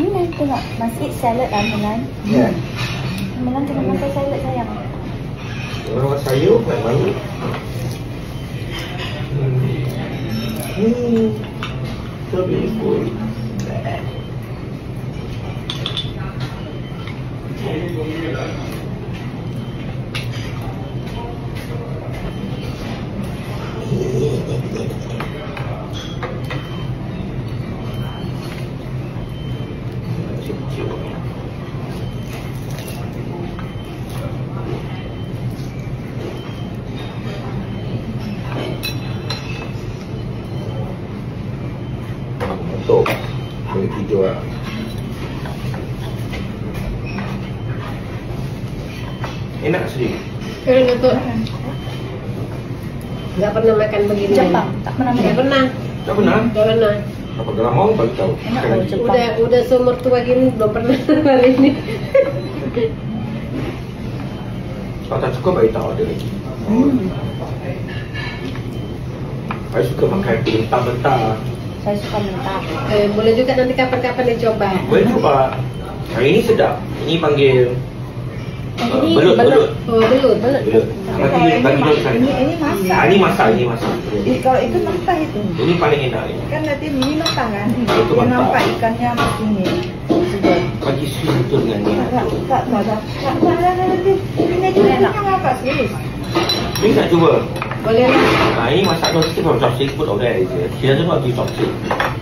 Milan tengok. Must eat salad lah Milan. Ya. Milan tengok makan salad sayang. Orang sayur memang. So beautiful. Untuk boleh tidur lah. Enak sih. Enak tu. Enggak pernah makan begini. Jepang tak pernah Enggak makan. pernah. Tak pernah? Enggak pernah. Apa kalau mau bagi tahu. Enak loh Jepang. Udah seumur tua gini belum pernah kali ini. Kalau tak suka bagi tahu ada lagi. Saya suka makan mentah-mentah. Saya suka mentah. Boleh juga nanti kapan-kapan dicoba. Boleh coba. Hari ini sedap. Ini panggil Ini belut. Oh, belut. Belut. Bagi tahu saya. Ini masak. Ini masak, ini masak. Kalau itu mentah itu. Ini paling enak ini. Kan nanti ini mentah kan. Itu Dia mentah. nampak ikannya begini. Sudah. Bagi sweet betul dengan ini. Tak nanti. Ini juga enak. Apa sih? Ini nak cuba. Boleh lah. Nah, ini masak chopstick from chopstick put over there. Dia tu nak di chopstick.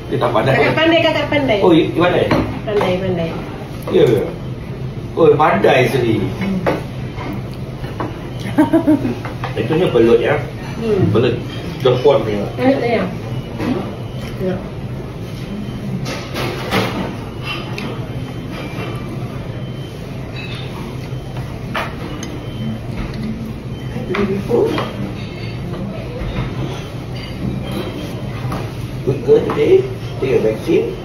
Dia tak pandai. Kakak pandai. Oh, you pandai? Pandai. Ya. Oh, pandai sendiri. Itunya belut ya. Belut Jepun punya. Enak dah ya. Ya. Beautiful. Good girl today. Take a vaccine.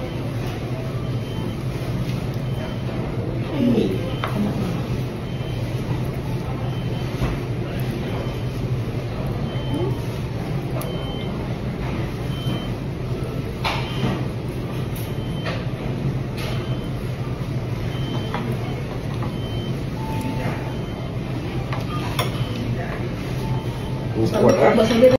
Kuat, Buat sendiri.